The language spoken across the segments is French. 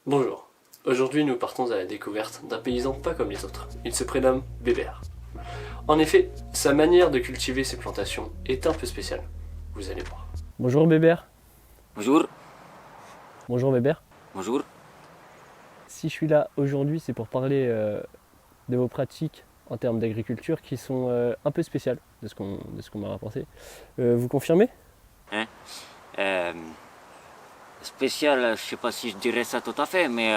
Bonjour, aujourd'hui nous partons à la découverte d'un paysan pas comme les autres. Il se prénomme Bébert. En effet, sa manière de cultiver ses plantations est un peu spéciale. Vous allez voir. Bonjour Bébert. Bonjour. Bonjour Bébert. Bonjour. Si je suis là aujourd'hui, c'est pour parler de vos pratiques en termes d'agriculture qui sont un peu spéciales de ce qu'on m'a rapporté. Vous confirmez? Spécial, je sais pas si je dirais ça tout à fait, mais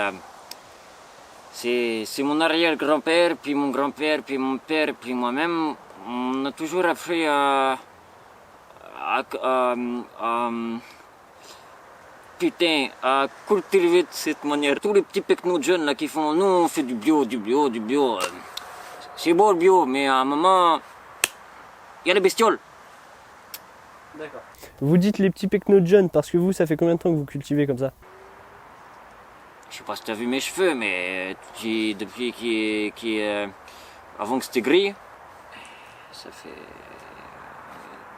c'est mon arrière-grand-père, puis mon grand-père, puis mon père, puis moi-même. On a toujours appris putain, à cultiver de cette manière. Tous les petits pecnos de jeunes là qui font, nous on fait du bio. C'est beau le bio, mais à un moment, il y a les bestioles. D'accord. Vous dites les petits pecnos de jeunes parce que vous, ça fait combien de temps que vous cultivez comme ça? Je sais pas si tu as vu mes cheveux, mais depuis avant que c'était gris, ça fait...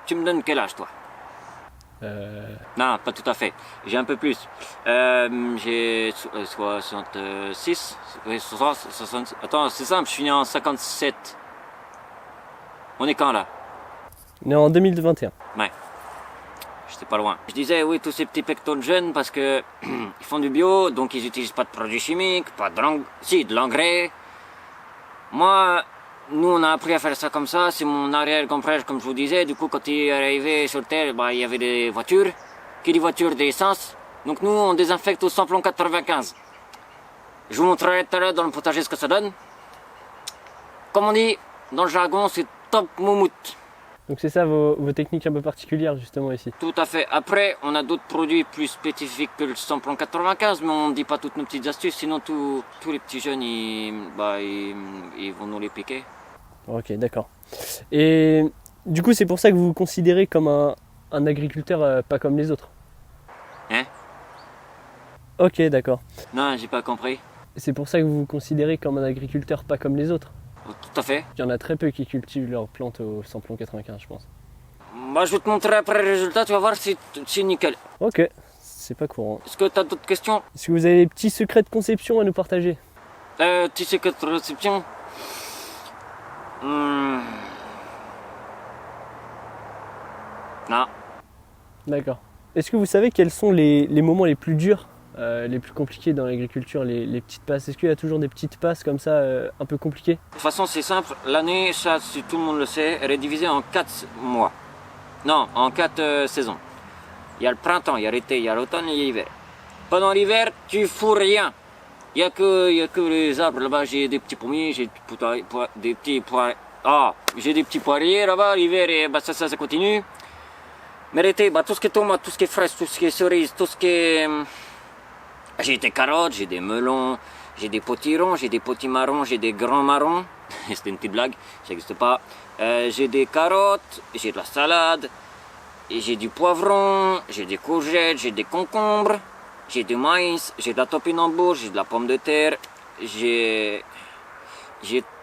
Tu me donnes quel âge, toi? Non, pas tout à fait. J'ai un peu plus. J'ai 66. Oui, 60. Attends, c'est simple, je suis né en 57. On est quand, là? On est en 2021. Ouais. J'étais pas loin. Je disais, oui, tous ces petits pectos de jeunes, parce que ils font du bio, donc ils n'utilisent pas de produits chimiques, pas de l'engrais. Moi, nous, on a appris à faire ça comme ça. C'est mon arrière-grand-père, comme je vous disais. Du coup, quand il est arrivé sur Terre, il y avait des voitures. Qui dit voiture, des essence. Donc nous, on désinfecte au samplon 95. Je vous montrerai tout à l'heure dans le potager ce que ça donne. Comme on dit, dans le jargon, c'est top moumoute. Donc c'est ça vos techniques un peu particulières justement ici. Tout à fait. Après, on a d'autres produits plus spécifiques que le samplon 95, mais on ne dit pas toutes nos petites astuces, sinon tous les petits jeunes, ils vont nous les piquer. Ok, d'accord. Et du coup, c'est pour ça que vous vous considérez comme un agriculteur pas comme les autres. Hein? Ok, d'accord. Non, j'ai pas compris. C'est pour ça que vous vous considérez comme un agriculteur pas comme les autres. Tout à fait. Il y en a très peu qui cultivent leurs plantes au samplon 95, je pense. Moi, je vais te montrer après le résultat, tu vas voir si c'est nickel. Ok, c'est pas courant. Est-ce que tu as d'autres questions? Est-ce que vous avez des petits secrets de conception à nous partager? Tu sais que de réception? Non. D'accord. Est-ce que vous savez quels sont les moments les plus durs, les plus compliqués dans l'agriculture, les petites passes? Est-ce qu'il y a toujours des petites passes comme ça, un peu compliquées? De toute façon, c'est simple. L'année, ça, si tout le monde le sait, elle est divisée en 4 mois. Non, en 4 saisons. Il y a le printemps, il y a l'été, il y a l'automne et il y a l'hiver. Pendant l'hiver, tu fous rien. Il y a que les arbres là-bas. J'ai des petits pommiers, j'ai des petits poiriers. J'ai des petits poiriers là-bas. L'hiver, ça continue. Mais l'été, tout ce qui est tomate, tout ce qui est fraise, tout ce qui est cerise, tout ce qui est... J'ai des carottes, j'ai des melons, j'ai des potirons, j'ai des potimarrons, j'ai des grands marrons. C'était une petite blague, ça n'existe pas. J'ai des carottes, j'ai de la salade, et j'ai du poivron, j'ai des courgettes, j'ai des concombres, j'ai du maïs, j'ai de la topinambour, j'ai de la pomme de terre, j'ai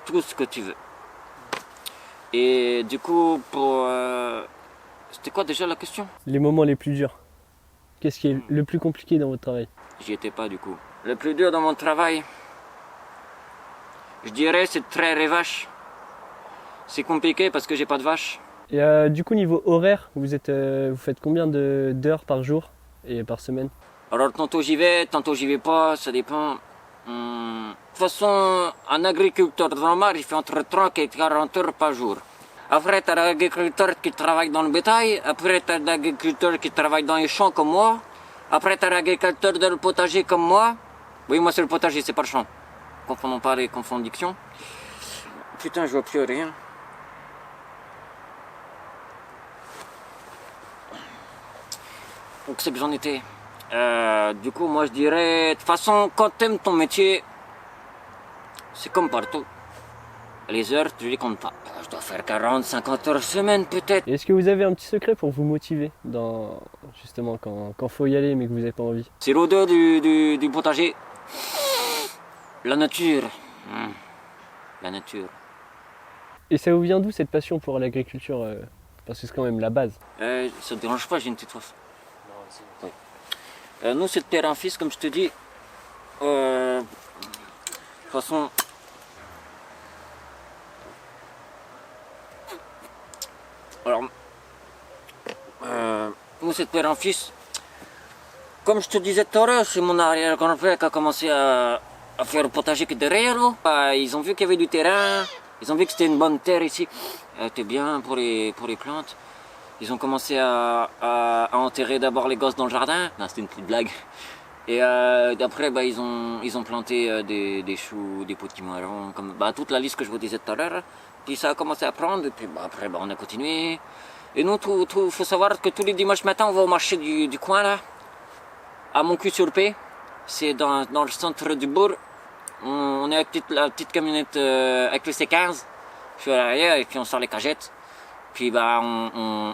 tout ce que tu veux. Et du coup, c'était quoi déjà la question? Les moments les plus durs. Qu'est-ce qui est le plus compliqué dans votre travail? J'y étais pas du coup. Le plus dur dans mon travail, je dirais, c'est de traire les vaches. C'est compliqué parce que j'ai pas de vaches. Et du coup, niveau horaire, vous faites combien d'heures par jour et par semaine? Alors tantôt j'y vais pas, ça dépend. De toute façon, un agriculteur normal, il fait entre 30 et 40 heures par jour. Après, tu as l'agriculteur qui travaille dans le bétail. Après, tu as l'agriculteur qui travaille dans les champs comme moi. Après, tu as l'agriculteur dans le potager comme moi. Oui, moi c'est le potager, c'est pas le champ. Confondons pas les confonditions. Putain, je vois plus rien. Donc c'est que j'en étais. Du coup, moi je dirais, de toute façon, quand t'aimes ton métier, c'est comme partout. Les heures, tu les comptes pas. Je dois faire 40, 50 heures semaine peut-être. Et est-ce que vous avez un petit secret pour vous motiver justement quand faut y aller mais que vous n'avez pas envie? C'est l'odeur du potager. La nature. La nature. Et ça vous vient d'où cette passion pour l'agriculture? Parce que c'est quand même la base. Ça te dérange pas, j'ai une petite soif. Oui. Nous, c'est de père en fils, comme je te dis. De toute façon, alors, nous c'est de père en fils. Comme je te disais tout à l'heure, c'est mon arrière-grand-père qui a commencé à faire le potager que derrière. Ils ont vu qu'il y avait du terrain, ils ont vu que c'était une bonne terre ici. Elle était bien pour les plantes. Ils ont commencé à enterrer d'abord les gosses dans le jardin. Non, c'était une petite blague. Et d'après, ils ont planté des choux, des petits marrons, comme toute la liste que je vous disais tout à l'heure. Puis ça a commencé à prendre, et puis après, on a continué. Et nous, faut savoir que tous les dimanches matin, on va au marché du coin, là, à Montcuq-sur-Paix. C'est dans le centre du bourg. On est avec la petite camionnette avec le C15. Je suis à l'arrière, et puis on sort les cagettes. Puis on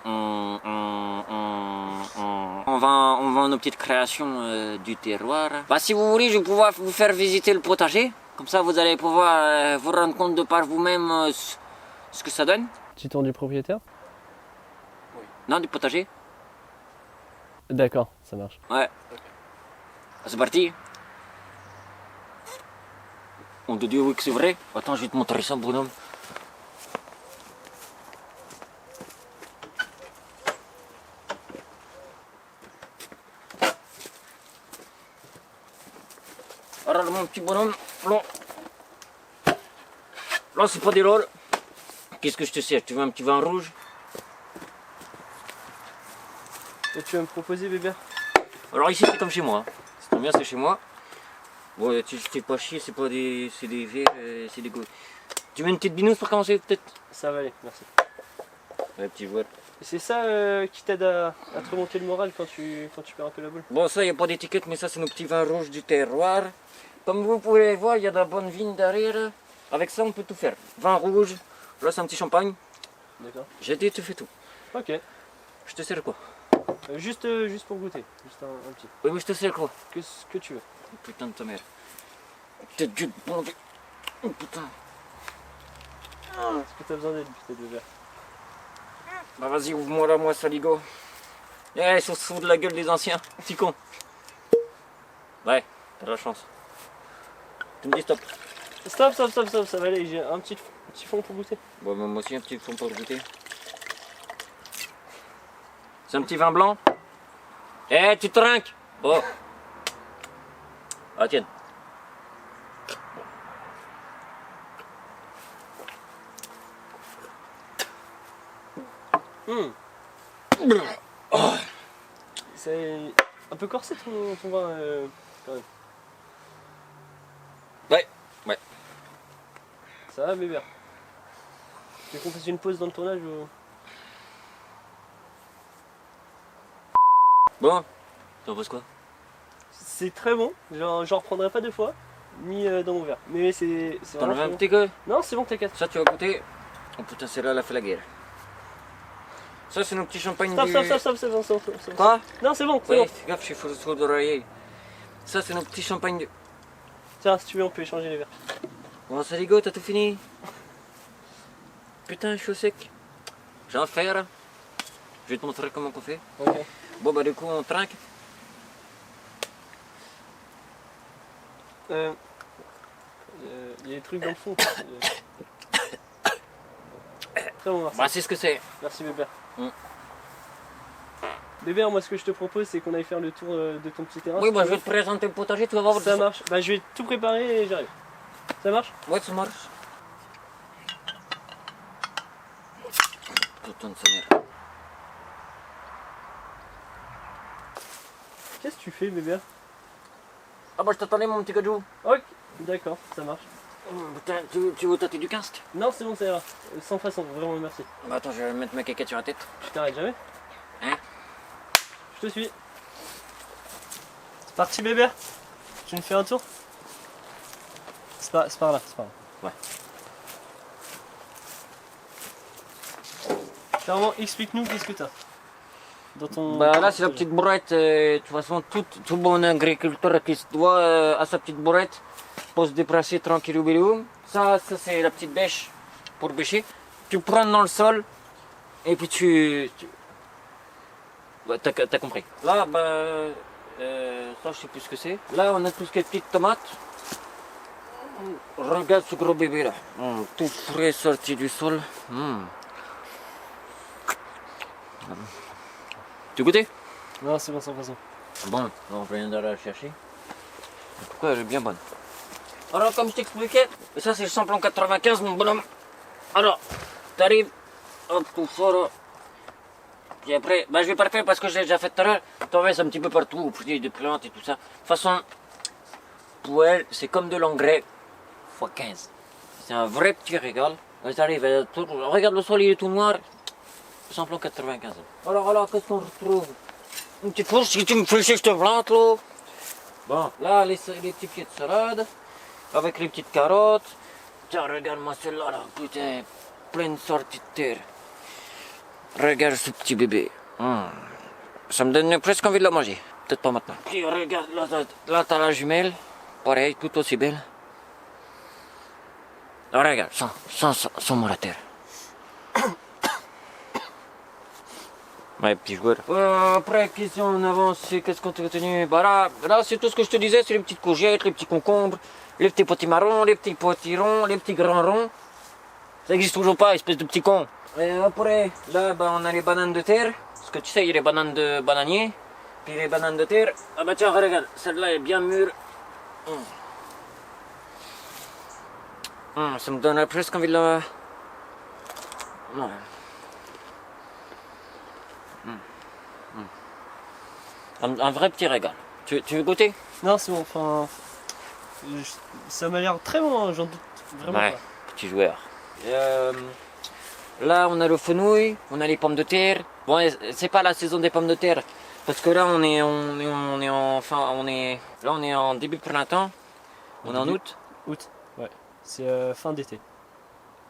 vend nos petites créations du terroir. Si vous voulez, je vais pouvoir vous faire visiter le potager. Comme ça, vous allez pouvoir vous rendre compte de par vous-même ce que ça donne. Petit du propriétaire? Non, du potager. D'accord, ça marche. Ouais. C'est parti. On te dit oui que c'est vrai. Attends, je vais te montrer ça, bonhomme. Alors mon petit bonhomme, là c'est pas des rôles. Qu'est-ce que je te sers? Tu veux un petit vin rouge? Et tu vas me proposer, bébé? Alors ici c'est comme chez moi. C'est trop bien, c'est chez moi. Bon, tu t'es pas chier, c'est pas des. C'est des verres, c'est des gouttes. Tu veux une petite binouse pour commencer peut-être? Ça va aller, merci. Ouais, petit joueur. C'est ça qui t'aide à te remonter le moral quand tu perds un peu la boule? Bon, ça, il n'y a pas d'étiquette, mais ça, c'est nos petits vins rouges du terroir. Comme vous pouvez voir, il y a de la bonne vigne derrière. Avec ça, on peut tout faire. Vin rouge, là, c'est un petit champagne. D'accord. J'ai dit, tu fais tout. Ok. Je te sers quoi? Juste pour goûter, juste un petit. Oui, mais je te sers quoi? Ce que tu veux. Oh, putain de ta mère. T'es du bon. Oh putain. Est-ce que t'as besoin d'aide, peut-être, bébé? Bah, vas-y, ouvre-moi là, moi, saligo. Eh, ils se foutent de la gueule des anciens. Petit con. Ouais, t'as de la chance. Tu me dis stop. Stop, ça va aller, j'ai un petit fond pour goûter. Bon, moi aussi, un petit fond pour goûter. C'est un petit vin blanc? Eh, tu trinques! Oh! Ah, tiens. Oh. C'est un peu corsé ton vin, quand même. Ouais. Ça va, bébé? Tu veux qu'on fasse une pause dans le tournage ou... Bon, t'en penses quoi? C'est très bon, j'en reprendrai pas deux fois, ni dans mon verre. Mais c'est T'en vraiment veux un bon. petit peu? Non, c'est bon, t'inquiète. Ça, tu vas goûter. Oh putain, celle-là, elle a fait la guerre. Ça, c'est nos petits champagnes Stop. Quoi? Non, c'est bon, c'est Ouais, bon. fais gaffe, je suis fou d'oreiller. Ça, c'est nos petits champagnes de... Tiens, si tu veux, on peut échanger les verres. Bon, saligo, t'as tout fini? Putain, je suis au sec. J'ai un fer. Je vais te montrer comment on fait. Ok. Bon, bah, du coup, on trinque. Il y a des trucs dans le fond. Très bon, merci. Bah, c'est ce que c'est. Merci, bébé. Mm. Bébé, moi, ce que je te propose, c'est qu'on aille faire le tour de ton petit terrain. Oui, si bah, tu je vais veux. te présenter le potager, tu vas voir. Ça marche. Bah, je vais tout préparer et j'arrive. Ça marche? Ouais, ça marche. Putain de sa mère. Qu'est-ce que tu fais, bébé? Ah, bah, je t'attendais, mon petit gajou. Ok, d'accord, ça marche. Putain, tu veux tâter du casque? Non, c'est bon, ça ira. Sans façon, vraiment, merci. Bah, attends, je vais mettre ma caquette sur la tête. Je t'arrête jamais. Hein? Je te suis. C'est parti, bébé? Tu me fais un tour? C'est par là, c'est par là. Ouais. Clairement, explique-nous qu'est-ce que t'as dans ton... Bah là c'est la petite bourrette, de toute façon tout bon agriculteur qui se doit à sa petite bourrette pour se déplacer tranquillou bilou. Ça c'est la petite bêche pour bêcher. Tu prends dans le sol et puis tu... Bah, t'as compris. Là bah Ça, je sais plus ce que c'est. Là, on a tout ce qui est petites tomates. Regarde ce gros bébé là. Tout frais sorti du sol. Tu goûtais? Non, c'est bon, sans façon. Bon, on vient d'aller la chercher. En tout cas, elle est bien bonne. Alors, comme je t'expliquais, ça c'est le samplon 95, mon bonhomme. Alors, t'arrives, hop, tout fort. Là. Puis après, je vais pas le faire parce que je l'ai déjà fait tout à l'heure. T'en mets un petit peu partout, des plantes et tout ça. De toute façon, pour elle, c'est comme de l'engrais x 15. C'est un vrai petit régal. T'arrives, regarde le sol, il est tout noir. Samplon 95. Alors, qu'est-ce qu'on retrouve? Une petite fourche, si tu me fléchis, je te plante là. Bon, là, les petits pieds de salade, avec les petites carottes. Tiens, regarde-moi celle-là, là, putain, pleine sortie de terre. Regarde ce petit bébé. Ça me donne presque envie de la manger. Peut-être pas maintenant. Puis regarde, là t'as la jumelle. Pareil, tout aussi belle. Alors, regarde, sans moi la terre. Ouais, petit joueur. Après, qu'est-ce qu'on avance? Qu'est-ce qu'on t'a retenu? Là, c'est tout ce que je te disais, c'est les petites courgettes, les petits concombres, les petits potimarrons, les petits potirons, les petits grands ronds. Ça existe toujours pas, espèce de petit con. Et après, là, on a les bananes de terre. Parce que tu sais, il y a les bananes de bananier. Puis les bananes de terre. Ah bah tiens, regarde, celle-là est bien mûre. Ça me donne presque envie de la... Non. Un vrai petit régal. Tu veux goûter? Non, c'est bon, enfin. Ça m'a l'air très bon, hein, j'en doute vraiment Ouais, pas. petit joueur. Là, on a le fenouil, on a les pommes de terre. Bon, c'est pas la saison des pommes de terre. Parce que là, on est en début de printemps. On est en août. Août, ouais. C'est fin d'été.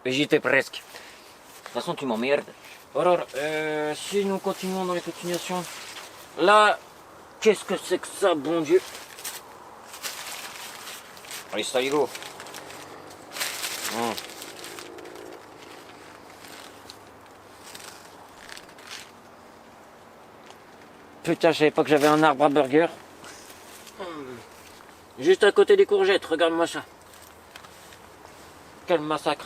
Et j'y étais presque. De toute façon, tu m'emmerdes. Alors, si nous continuons dans les continuations. Là, qu'est-ce que c'est que ça, bon Dieu? Allez, ça y go. Putain, je savais pas que j'avais un arbre à burger. Juste à côté des courgettes, regarde-moi ça. Quel massacre.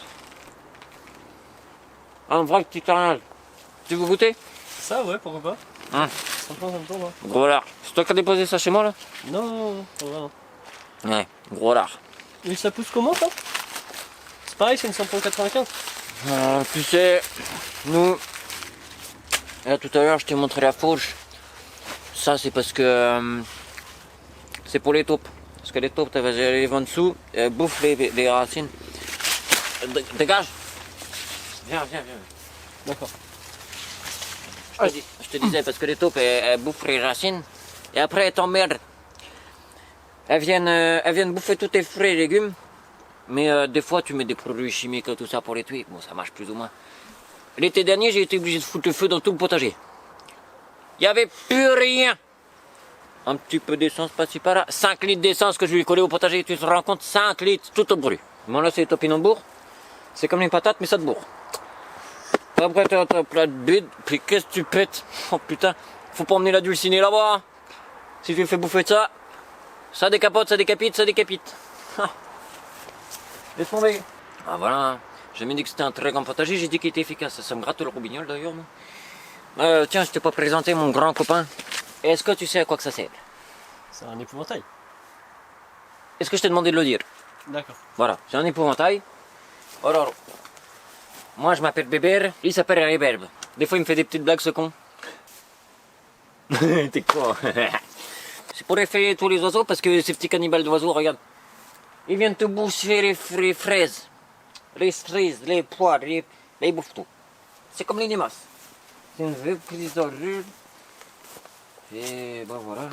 Un vrai petit carnage. Tu veux goûter? Ça, ouais, pourquoi pas. Franchement, ça me tombe. Hein. Gros lard. C'est toi qui as déposé ça chez moi là? Non, pas vraiment. Ouais, gros lard. Mais ça pousse comment ça? C'est pareil, c'est une samplon 95. Tu sais, nous, là, tout à l'heure je t'ai montré la fourche. Ça c'est parce que c'est pour les taupes. Parce que les taupes, tu vas les vents dessous, elles bouffent les racines. Dégage. Viens. D'accord. Je te disais parce que les taupes elles bouffent les racines et après elles t'emmerdent. Elles viennent bouffer tous tes fruits et légumes. Mais des fois tu mets des produits chimiques et tout ça pour les tuer. Bon, ça marche plus ou moins. L'été dernier, j'ai été obligé de foutre le feu dans tout le potager. Il n'y avait plus rien. Un petit peu d'essence par-ci par-là. 5 litres d'essence que je lui ai collé au potager. Tu te rends compte? 5 litres, tout au bruit. Bon là c'est les topinambours. C'est comme les patates mais ça te bourre. Après t'as plein de bide. Puis qu'est-ce que tu pètes? Oh putain. Faut pas emmener la dulcinée là-bas. Hein. Si tu lui fais bouffer de ça, ça décapote, ça décapite, ça décapite. Laisse tomber. Ah voilà. J'ai jamais dit que c'était un très grand potager, j'ai dit qu'il était efficace. Ça me gratte le robignol d'ailleurs. Tiens, je t'ai pas présenté mon grand copain. Est-ce que tu sais à quoi que ça sert? C'est un épouvantail. Est-ce que je t'ai demandé de le dire? D'accord. Voilà, c'est un épouvantail. Alors, moi je m'appelle Bébert, il s'appelle Réberbe. Des fois il me fait des petites blagues ce con. T'es con. C'est pour effrayer tous les oiseaux parce que ces petits cannibales d'oiseaux, regarde. Ils viennent te bouffer les fraises, les cerises, les poires, ils bouffent tout. C'est comme les limaces. C'est une vraie prise d'ordure. Et ben voilà.